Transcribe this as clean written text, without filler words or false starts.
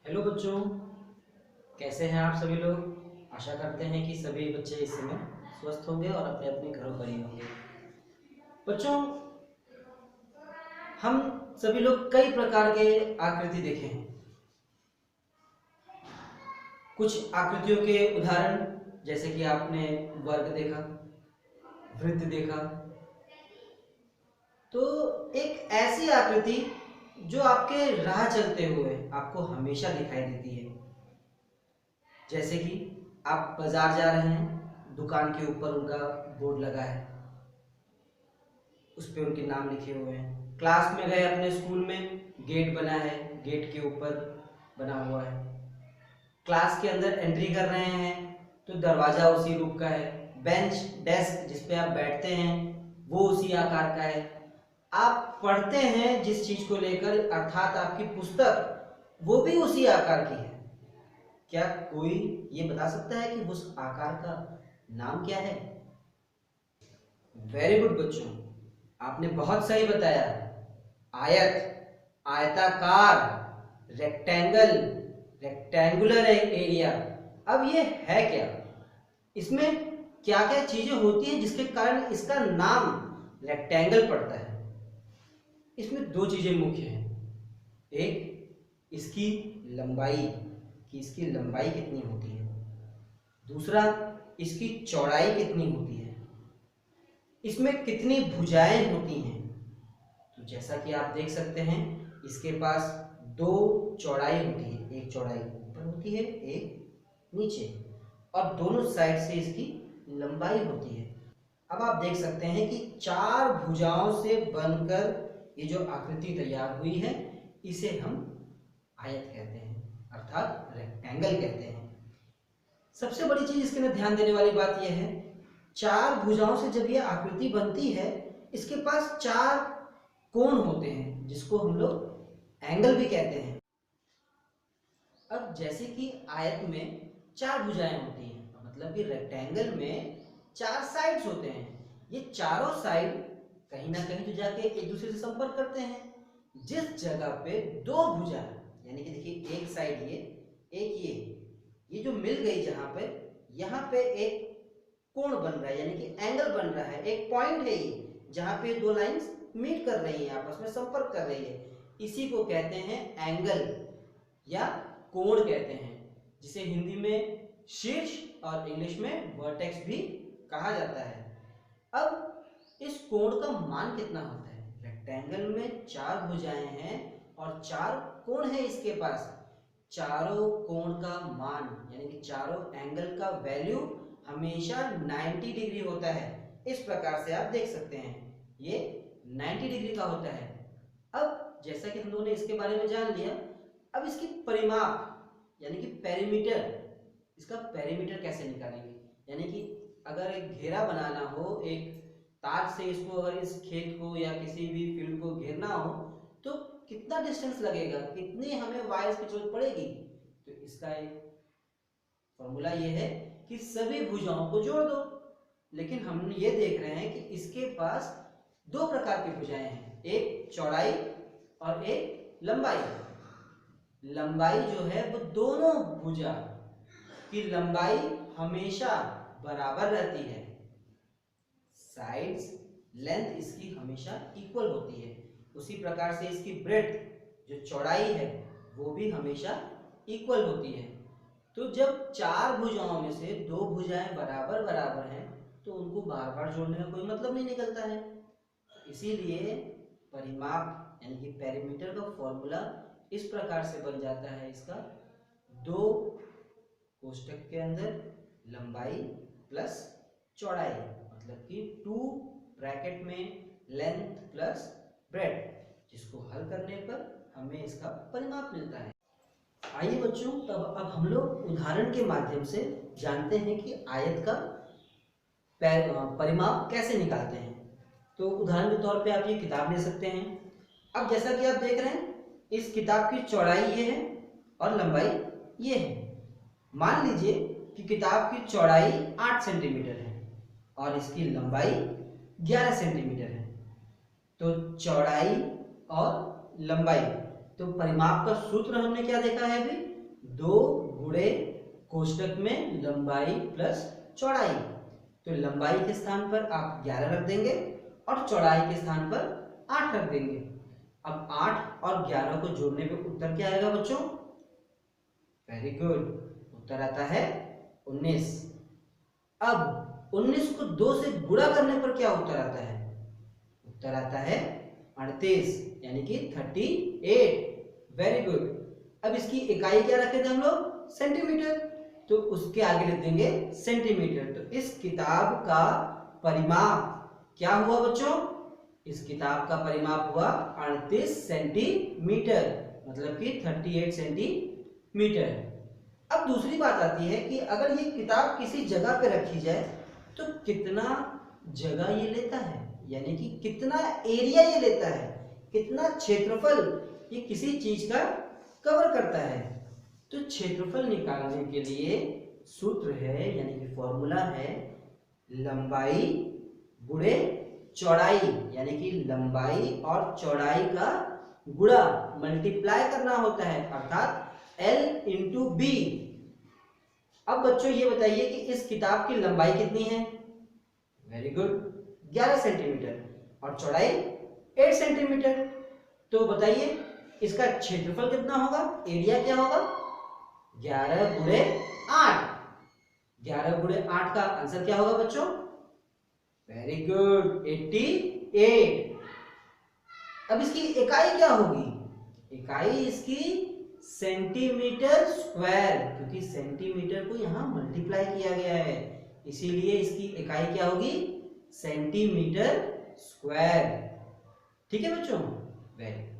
Hello बच्चों, कैसे हैं आप सभी लोग। आशा करते हैं कि सभी बच्चे इस समय स्वस्थ होंगे और अपने अपने घरों पर ही होंगे। बच्चों, हम सभी लोग कई प्रकार के आकृति देखे हैं। कुछ आकृतियों के उदाहरण जैसे कि आपने वर्ग देखा, वृत्त देखा। तो एक ऐसी आकृति जो आपके राह चलते हुए आपको हमेशा दिखाई देती है। जैसे कि आप बाजार जा रहे हैं, दुकान के ऊपर उनका बोर्ड लगा है, उस पे उनके नाम लिखे हुए हैं। क्लास में गए अपने स्कूल में, गेट बना है, गेट के ऊपर बना हुआ है। क्लास के अंदर एंट्री कर रहे हैं तो दरवाजा उसी रूप का है। बेंच डेस्क जिस पे आप बैठते हैं वो उसी आकार का है। आप पढ़ते हैं जिस चीज को लेकर, अर्थात आपकी पुस्तक, वो भी उसी आकार की है। क्या कोई ये बता सकता है कि उस आकार का नाम क्या है? वेरी गुड बच्चों, आपने बहुत सही बताया। आयत, आयताकार, रेक्टेंगल, रेक्टेंगुलर एरिया। अब ये है क्या? इसमें क्या क्या चीजें होती हैं जिसके कारण इसका नाम रेक्टेंगल पड़ता है? इसमें दो चीजें मुख्य हैं। एक, इसकी लंबाई, कि इसकी लंबाई कितनी होती है। दूसरा, इसकी चौड़ाई कितनी होती है। इसमें कितनी भुजाएं होती हैं। तो जैसा कि आप देख सकते हैं, इसके पास दो चौड़ाई होती है, एक चौड़ाई ऊपर होती है, एक नीचे, और दोनों साइड से इसकी लंबाई होती है। अब आप देख सकते हैं कि चार भुजाओं से बनकर ये जो आकृति तैयार हुई है, इसे हम आयत कहते हैं, अर्थात रेक्टेंगल कहते हैं। सबसे बड़ी चीज इसके अंदर ध्यान देने वाली बात यह है, चार भुजाओं से जब यह आकृति बनती है, इसके पास चार कोण होते हैं जिसको हम लोग एंगल भी कहते हैं। अब जैसे कि आयत में चार भुजाएं होती हैं, मतलब कि रेक्टेंगल में चार साइड्स होते हैं। ये चारों साइड कहीं ना कहीं तो जाके एक दूसरे से संपर्क करते हैं। जिस जगह पे दो भुजा, यानी कि देखिए एक साइड ये, एक ये जो मिल गई जहां पे, यहाँ पे एक कोण बन रहा है, यानी कि एंगल बन रहा है। एक पॉइंट है ये जहां पे दो लाइंस मीट कर रही हैं, आपस में संपर्क कर रही है। इसी को कहते हैं एंगल या कोण कहते हैं, जिसे हिंदी में शीर्ष और इंग्लिश में वर्टेक्स भी कहा जाता है। अब इस कोण का मान कितना होता है? रेक्टेंगल में चार भुजाएं हैं और चार कोण है इसके पास। चारों कोण का मान, यानी कि चारों एंगल का वैल्यू हमेशा 90 डिग्री होता है। इस प्रकार से आप देख सकते हैं, ये 90 डिग्री का होता है। अब जैसा कि हम लोगों ने इसके बारे में जान लिया, अब इसकी परिमाप यानी कि पेरीमीटर, इसका पेरीमीटर कैसे निकालेंगे। यानी कि अगर एक घेरा बनाना हो, एक तार से इसको, अगर इस खेत को या किसी भी फील्ड को घेरना हो, तो कितना डिस्टेंस लगेगा, कितनी हमें वायर्स की जरूरत पड़ेगी। तो इसका एक फॉर्मूला ये है कि सभी भुजाओं को जोड़ दो। लेकिन हम ये देख रहे हैं कि इसके पास दो प्रकार की भुजाएं हैं, एक चौड़ाई और एक लंबाई। लंबाई जो है वो दोनों भुजा की लंबाई हमेशा बराबर रहती है। साइड्स लेंथ इसकी हमेशा इक्वल होती है। उसी प्रकार से इसकी ब्रेड्थ, जो चौड़ाई है, वो भी हमेशा इक्वल होती है। तो जब चार भुजाओं में से दो भुजाएं बराबर बराबर हैं, तो उनको बार बार जोड़ने का कोई मतलब नहीं निकलता है। इसीलिए परिमाप यानी कि पेरीमीटर का फॉर्मूला इस प्रकार से बन जाता है इसका, दो कोष्टक के अंदर लंबाई प्लस चौड़ाई, मतलब कि 2 ब्रैकेट में लेंथ प्लस ब्रेड, जिसको हल करने पर हमें इसका परिमाप मिलता है। आइए बच्चों, तब अब हम लोग उदाहरण के माध्यम से जानते हैं कि आयत का परिमाप कैसे निकालते हैं। तो उदाहरण के तौर पे आप ये किताब ले सकते हैं। अब जैसा कि आप देख रहे हैं, इस किताब की चौड़ाई ये है और लंबाई ये है। मान लीजिए कि किताब की चौड़ाई 8 सेंटीमीटर है और इसकी लंबाई 11 सेंटीमीटर है। तो चौड़ाई और लंबाई, तो परिमाप का सूत्र हमने क्या देखा है अभी, 2 गुणे कोष्टक में लंबाई प्लस चौड़ाई। तो लंबाई के स्थान पर आप 11 रख देंगे और चौड़ाई के स्थान पर 8 रख देंगे। अब 8 और 11 को जोड़ने पे उत्तर क्या आएगा बच्चों? वेरी गुड, उत्तर आता है 19। अब 19 को 2 से गुणा करने पर क्या उत्तर आता है? उत्तर आता है 38 यानी कि 38। Very good. अब इसकी इकाई क्या रखे थे हम लोग? सेंटीमीटर, तो उसके आगे लिख देंगे सेंटीमीटर। तो इस किताब का परिमाप क्या हुआ बच्चों? इस किताब का परिमाप हुआ 38 सेंटीमीटर, मतलब कि 38 सेंटीमीटर। अब दूसरी बात आती है कि अगर ये किताब किसी जगह पे रखी जाए तो कितना जगह ये लेता है, यानी कि कितना एरिया ये लेता है, कितना क्षेत्रफल ये किसी चीज का कवर करता है। तो क्षेत्रफल निकालने के लिए सूत्र है, यानी कि फॉर्मूला है लंबाई गुणे चौड़ाई, यानी कि लंबाई और चौड़ाई का गुणा मल्टीप्लाई करना होता है, अर्थात L इंटू बी। अब बच्चों ये बताइए कि इस किताब की लंबाई कितनी है? वेरी गुड, 11 सेंटीमीटर और चौड़ाई 8 सेंटीमीटर। तो बताइए इसका क्षेत्रफल कितना होगा, एरिया क्या होगा? 11 गुणे 8। 11 गुणे 8 का आंसर क्या होगा बच्चों? Very good, 88। अब इसकी इकाई क्या होगी? इकाई इसकी सेंटीमीटर स्क्वायर, क्योंकि सेंटीमीटर को यहां मल्टीप्लाई किया गया है, इसीलिए इसकी इकाई क्या होगी? Centimetre square. ठीक है बच्चों, वेरी